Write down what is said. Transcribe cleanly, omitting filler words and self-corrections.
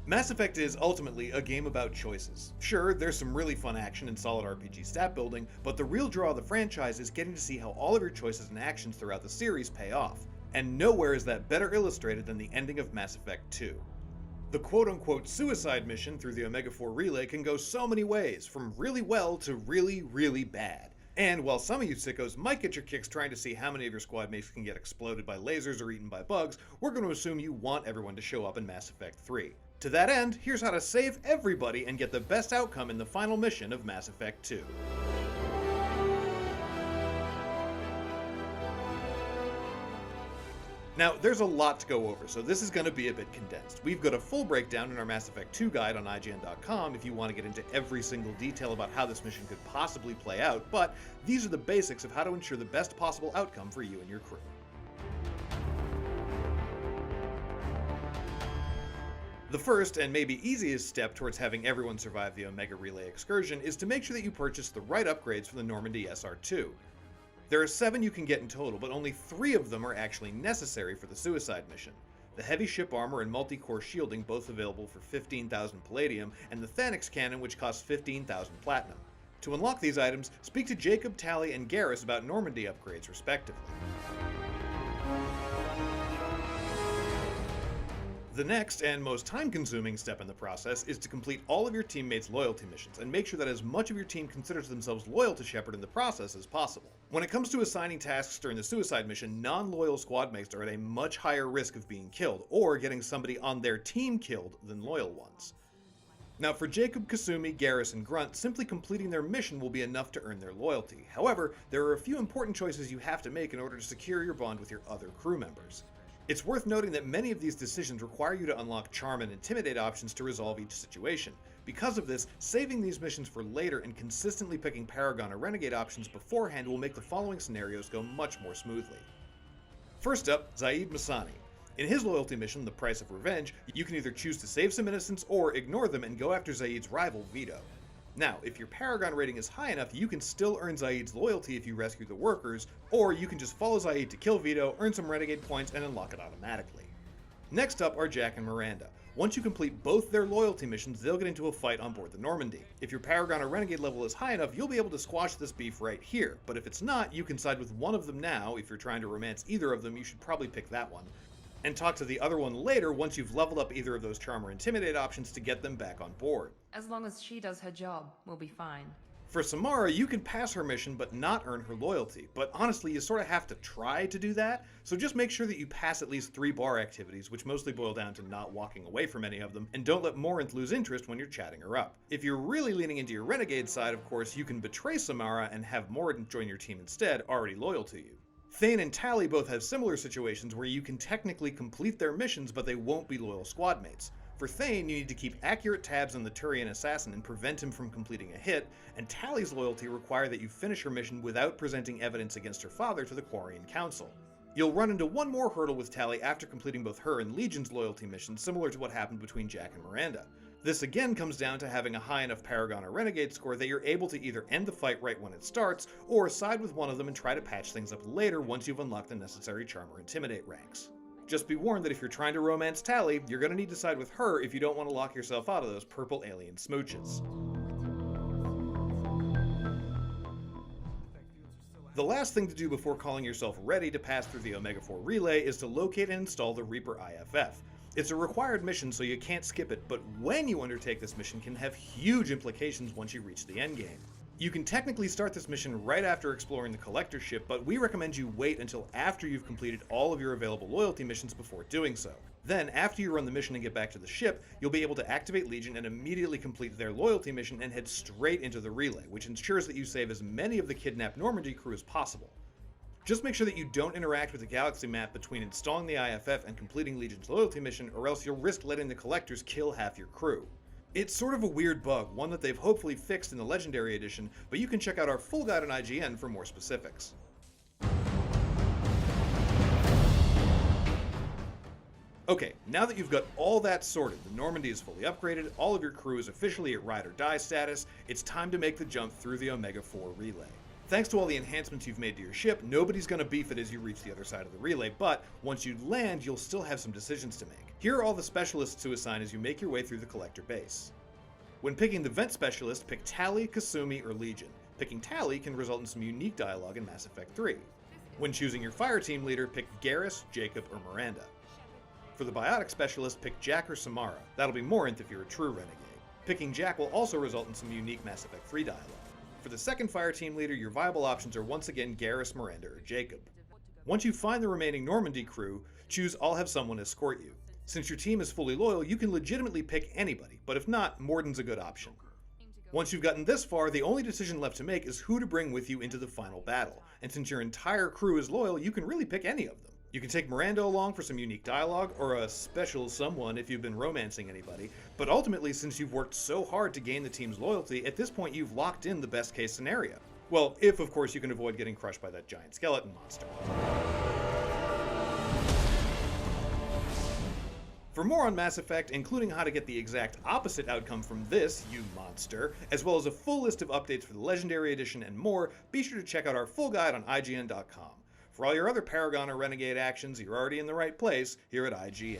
Mass Effect is ultimately a game about choices. Sure, there's some really fun action and solid RPG stat building, but the real draw of the franchise is getting to see how all of your choices and actions throughout the series pay off. And nowhere is that better illustrated than the ending of Mass Effect 2. The quote-unquote suicide mission through the Omega-4 relay can go so many ways, from really well to really, really bad. And while some of you sickos might get your kicks trying to see how many of your squad mates can get exploded by lasers or eaten by bugs, we're going to assume you want everyone to show up in Mass Effect 3. To that end, here's how to save everybody and get the best outcome in the final mission of Mass Effect 2. Now, there's a lot to go over, so this is going to be a bit condensed. We've got a full breakdown in our Mass Effect 2 guide on IGN.com if you want to get into every single detail about how this mission could possibly play out, but these are the basics of how to ensure the best possible outcome for you and your crew. The first, and maybe easiest step towards having everyone survive the Omega Relay excursion is to make sure that you purchase the right upgrades for the Normandy SR2. There are 7 you can get in total, but only 3 of them are actually necessary for the suicide mission. The heavy ship armor and multi-core shielding, both available for 15,000 palladium, and the Thanix cannon, which costs 15,000 platinum. To unlock these items, speak to Jacob, Tali, and Garrus about Normandy upgrades respectively. The next, and most time-consuming step in the process, is to complete all of your teammates' loyalty missions, and make sure that as much of your team considers themselves loyal to Shepard in the process as possible. When it comes to assigning tasks during the suicide mission, non-loyal squad mates are at a much higher risk of being killed, or getting somebody on their team killed, than loyal ones. Now for Jacob, Kasumi, Garrus, and Grunt, simply completing their mission will be enough to earn their loyalty. However, there are a few important choices you have to make in order to secure your bond with your other crew members. It's worth noting that many of these decisions require you to unlock Charm and Intimidate options to resolve each situation. Because of this, saving these missions for later and consistently picking Paragon or Renegade options beforehand will make the following scenarios go much more smoothly. First up, Zaid Masani. In his loyalty mission, The Price of Revenge, you can either choose to save some innocents or ignore them and go after Zaid's rival, Vito. Now, if your Paragon rating is high enough, you can still earn Zaid's loyalty if you rescue the workers, or you can just follow Zaid to kill Vito, earn some Renegade points, and unlock it automatically. Next up are Jack and Miranda. Once you complete both their loyalty missions, they'll get into a fight on board the Normandy. If your Paragon or Renegade level is high enough, you'll be able to squash this beef right here, but if it's not, you can side with one of them now. If you're trying to romance either of them, you should probably pick that one, and talk to the other one later once you've leveled up either of those Charm or Intimidate options to get them back on board. As long as she does her job, we'll be fine. For Samara, you can pass her mission but not earn her loyalty, but honestly you sort of have to try to do that, so just make sure that you pass at least 3 bar activities, which mostly boil down to not walking away from any of them, and don't let Morinth lose interest when you're chatting her up. If you're really leaning into your Renegade side, of course, you can betray Samara and have Morinth join your team instead, already loyal to you. Thane and Tali both have similar situations where you can technically complete their missions, but they won't be loyal squad mates. For Thane, you need to keep accurate tabs on the Turian assassin and prevent him from completing a hit, and Tali's loyalty require that you finish her mission without presenting evidence against her father to the Quarian Council. You'll run into one more hurdle with Tali after completing both her and Legion's loyalty missions, similar to what happened between Jack and Miranda. This again comes down to having a high enough Paragon or Renegade score that you're able to either end the fight right when it starts, or side with one of them and try to patch things up later once you've unlocked the necessary Charm or Intimidate ranks. Just be warned that if you're trying to romance Tali, you're going to need to side with her if you don't want to lock yourself out of those purple alien smooches. The last thing to do before calling yourself ready to pass through the Omega-4 relay is to locate and install the Reaper IFF. It's a required mission, so you can't skip it, but when you undertake this mission can have huge implications once you reach the endgame. You can technically start this mission right after exploring the Collector ship, but we recommend you wait until after you've completed all of your available loyalty missions before doing so. Then, after you run the mission and get back to the ship, you'll be able to activate Legion and immediately complete their loyalty mission and head straight into the relay, which ensures that you save as many of the kidnapped Normandy crew as possible. Just make sure that you don't interact with the galaxy map between installing the IFF and completing Legion's loyalty mission, or else you'll risk letting the Collectors kill half your crew. It's sort of a weird bug, one that they've hopefully fixed in the Legendary Edition, but you can check out our full guide on IGN for more specifics. Okay, now that you've got all that sorted, the Normandy is fully upgraded, all of your crew is officially at ride or die status, it's time to make the jump through the Omega-4 relay. Thanks to all the enhancements you've made to your ship, nobody's going to beef it as you reach the other side of the relay, but once you land, you'll still have some decisions to make. Here are all the specialists to assign as you make your way through the Collector base. When picking the Vent Specialist, pick Tali, Kasumi, or Legion. Picking Tali can result in some unique dialogue in Mass Effect 3. When choosing your Fire Team leader, pick Garrus, Jacob, or Miranda. For the Biotic Specialist, pick Jack or Samara. That'll be more if you're a true renegade. Picking Jack will also result in some unique Mass Effect 3 dialogue. For the second Fire Team leader, your viable options are once again Garrus, Miranda, or Jacob. Once you find the remaining Normandy crew, choose I'll have someone escort you. Since your team is fully loyal, you can legitimately pick anybody, but if not, Morden's a good option. Once you've gotten this far, the only decision left to make is who to bring with you into the final battle, and since your entire crew is loyal, you can really pick any of them. You can take Miranda along for some unique dialogue, or a special someone if you've been romancing anybody, but ultimately, since you've worked so hard to gain the team's loyalty, at this point you've locked in the best case scenario. Well, if of course you can avoid getting crushed by that giant skeleton monster. For more on Mass Effect, including how to get the exact opposite outcome from this, you monster, as well as a full list of updates for the Legendary Edition and more, be sure to check out our full guide on IGN.com. For all your other Paragon or Renegade actions, you're already in the right place here at IGN.